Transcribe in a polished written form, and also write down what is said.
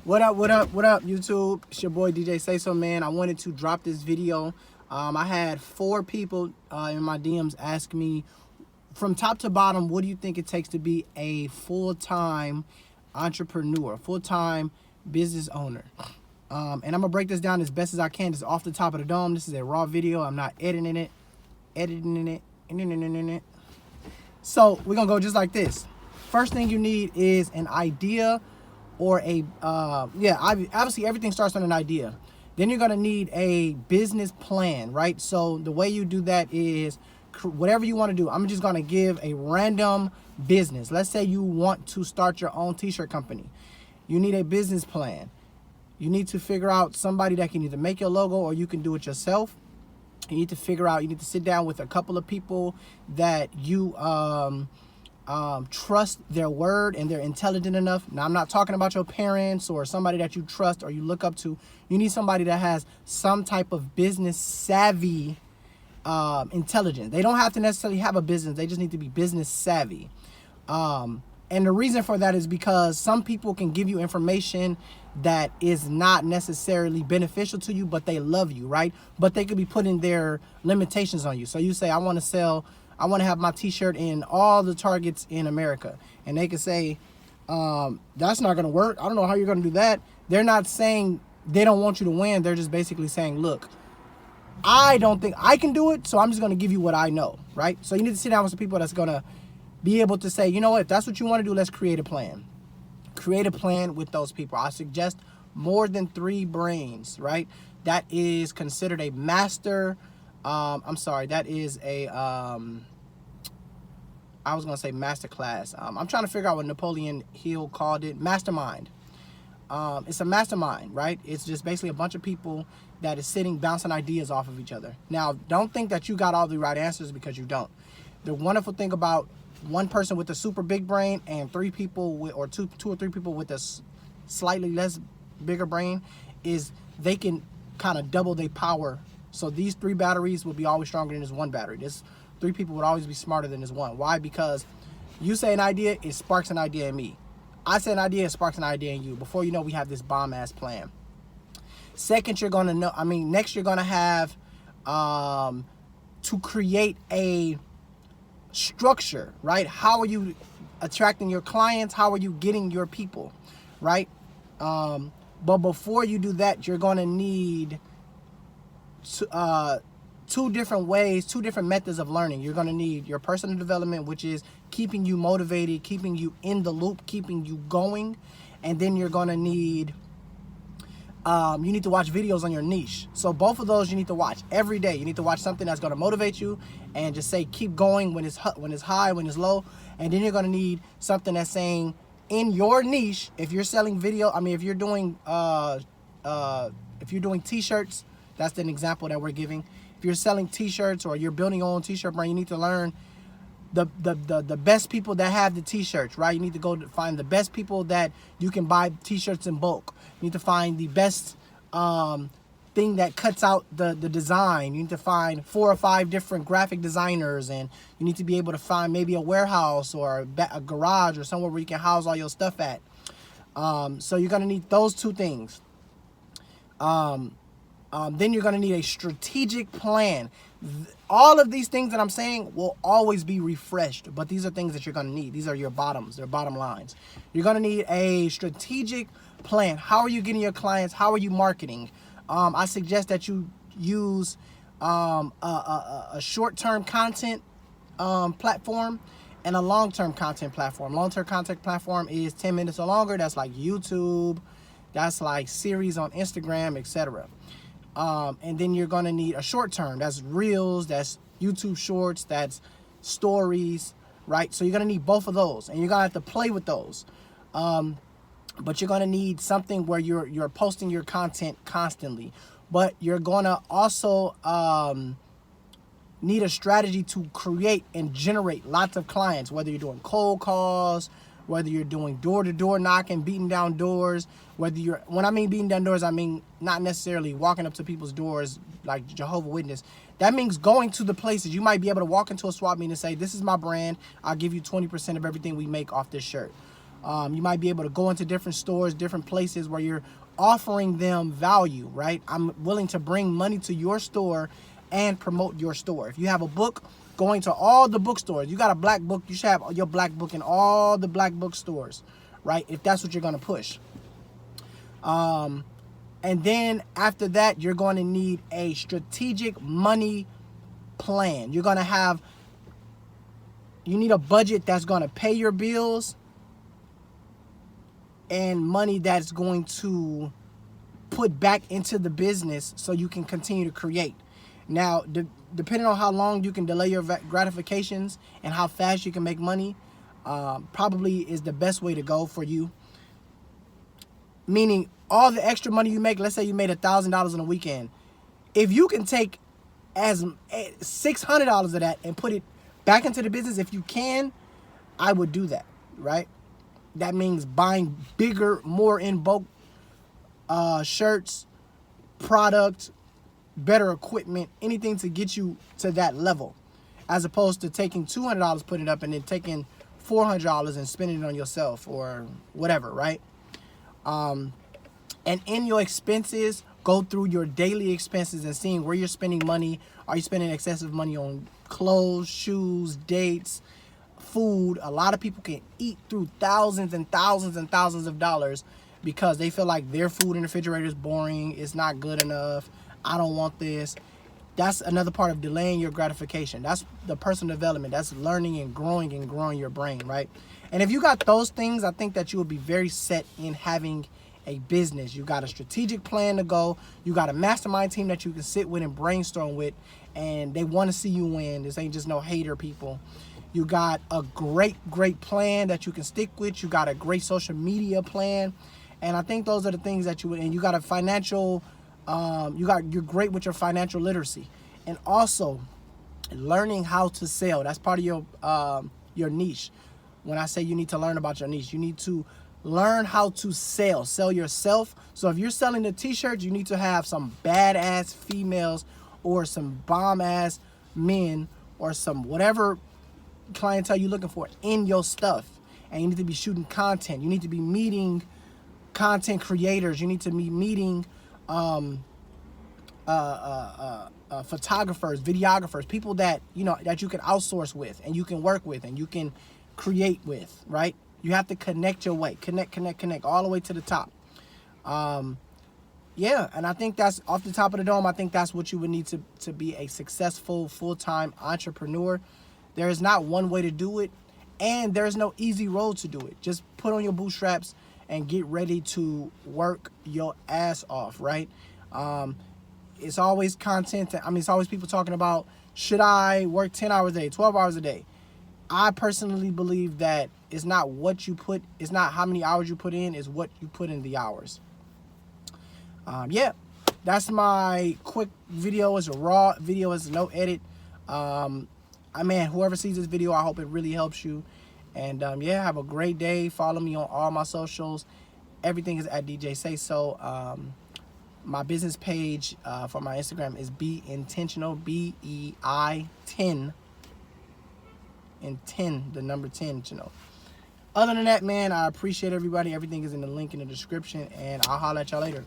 What up, YouTube? It's your boy Djsayso, man. I wanted to drop this video. I had 4 people in my DMs ask me from top to bottom, what do you think it takes to be a full-time entrepreneur, full-time business owner? And I'm gonna break this down as best as I can. Just off the top of the dome. This is a raw video. I'm not editing it. So we're gonna go just like this. First thing you need is an idea, or a obviously everything starts on an idea. Then you're gonna need a business plan, right? So the way you do that is whatever you want to do. I'm just gonna give a random business. Let's say you want to start your own t-shirt company. You need a business plan. You need to figure out somebody that can either make your logo or you can do it yourself. You need to figure out, you need to sit down with a couple of people that you trust their word and they're intelligent enough. Now, I'm not talking about your parents or somebody that you trust or you look up to. You need somebody that has some type of business savvy intelligence. They don't have to necessarily have a business. They just need to be business savvy. And the reason for that is because some people can give you information that is not necessarily beneficial to you, but they love you, right? But they could be putting their limitations on you. So you say, I want to have my t-shirt in all the Targets in America. And they could say, that's not going to work. I don't know how you're going to do that. They're not saying they don't want you to win. They're just basically saying, look, I don't think I can do it, so I'm just going to give you what I know, right? So you need to sit down with some people that's going to be able to say, you know what, if that's what you want to do, let's create a plan. Create a plan with those people. I suggest more than 3 brains, right? That is considered a master. That is a, I was going to say master class. I'm trying to figure out what Napoleon Hill called it. Mastermind. It's a mastermind, right? It's just basically a bunch of people that is sitting, bouncing ideas off of each other. Now, don't think that you got all the right answers, because you don't. The wonderful thing about one person with a super big brain and 3 people with, or two or three people with a slightly less bigger brain, is they can kind of double their power. So these 3 batteries will be always stronger than this 1 battery. This 3 people would always be smarter than this 1. Why? Because you say an idea, it sparks an idea in me. I say an idea, it sparks an idea in you. Before you know, we have this bomb ass plan. Second, you're gonna know. Next, you're gonna have to create a structure, right? How are you attracting your clients? How are you getting your people, right? But before you do that, you're gonna need 2 different ways, 2 different methods of learning. You're gonna need your personal development, which is keeping you motivated, keeping you in the loop, keeping you going. And then you're gonna need, you need to watch videos on your niche. So both of those you need to watch every day. You need to watch something that's gonna motivate you and just say, keep going when it's high, when it's low. And then you're gonna need something that's saying, in your niche, if you're selling video, if you're doing t-shirts, that's an example that we're giving. If you're selling t-shirts or you're building your own t-shirt brand, you need to learn the best people that have the t-shirts, right? You need to go to find the best people that you can buy t-shirts in bulk. You need to find the best thing that cuts out the design. You need to find 4 or 5 different graphic designers, and you need to be able to find maybe a warehouse or a garage or somewhere where you can house all your stuff at. So you're gonna need those 2 things. Then you're gonna need a strategic plan. All of these things that I'm saying will always be refreshed, but these are things that you're gonna need. These are your bottoms, they're bottom lines. You're gonna need a strategic plan. How are you getting your clients? How are you marketing? I suggest that you use a short-term content platform and a long-term content platform. Long-term content platform is 10 minutes or longer. That's like YouTube. That's like series on Instagram, etc. And then you're going to need a short term. That's Reels, that's YouTube Shorts, that's Stories, right? So you're going to need both of those, and you're going to have to play with those. But you're going to need something where you're posting your content constantly. But you're going to also need a strategy to create and generate lots of clients, whether you're doing cold calls, whether you're doing door-to-door knocking, beating down doors, when I mean beating down doors, I mean not necessarily walking up to people's doors like Jehovah's Witness. That means going to the places. You might be able to walk into a swap meet and say, this is my brand. I'll give you 20% of everything we make off this shirt. You might be able to go into different stores, different places where you're offering them value, right? I'm willing to bring money to your store and promote your store. If you have a book, going to all the bookstores. You got a black book, you should have your black book in all the black bookstores, right? If that's what you're going to push. And then after that, you're going to need a strategic money plan. You're going to have, you need a budget that's going to pay your bills and money that's going to put back into the business so you can continue to create. Now, depending on how long you can delay your gratifications and how fast you can make money, probably is the best way to go for you. Meaning, all the extra money you make, let's say you made $1,000 in a weekend. If you can take as $600 of that and put it back into the business, if you can, I would do that, right? That means buying bigger, more in bulk shirts, product, better equipment, anything to get you to that level, as opposed to taking $200, putting it up, and then taking $400 and spending it on yourself or whatever, right? And in your expenses, go through your daily expenses and seeing where you're spending money. Are you spending excessive money on clothes, shoes, dates, food? A lot of people can eat through thousands and thousands and thousands of dollars because they feel like their food in the refrigerator is boring, it's not good enough, I don't want this. That's another part of delaying your gratification. That's the personal development. That's learning and growing your brain, right? And if you got those things, I think that you will be very set in having a business. You got a strategic plan to go. You got a mastermind team that you can sit with and brainstorm with, and they want to see you win. This ain't just no hater people. You got a great plan that you can stick with. You got a great social media plan. And I think those are the things that you would, and you got a financial, you're great with your financial literacy. And also learning how to sell. That's part of your niche. When I say you need to learn about your niche, you need to learn how to sell yourself. So if you're selling the t-shirts, you need to have some badass females or some bomb ass men or some whatever clientele you're looking for in your stuff. And you need to be shooting content. You need to be meeting content creators. You need to be meeting photographers, videographers, people that that you can outsource with and you can work with and you can create with, right? You have to connect your way, connect all the way to the top. Yeah, and I think that's off the top of the dome. I think that's what you would need to be a successful full-time entrepreneur. There is not one way to do it, and there's no easy road to do it. Just put on your bootstraps and get ready to work your ass off, right? It's always content. It's always people talking about, should I work 10 hours a day, 12 hours a day? I personally believe that it's not what you put, it's not how many hours you put in, it's what you put in the hours. Yeah, that's my quick video. It's a raw video, it's no edit. Whoever sees this video, I hope it really helps you. And yeah, have a great day. Follow me on all my socials. Everything is at Djsayso. My business page for my Instagram is Be Intentional, BEI10, and 10, the number 10, Other than that, man, I appreciate everybody. Everything is in the link in the description, and I'll holler at y'all later.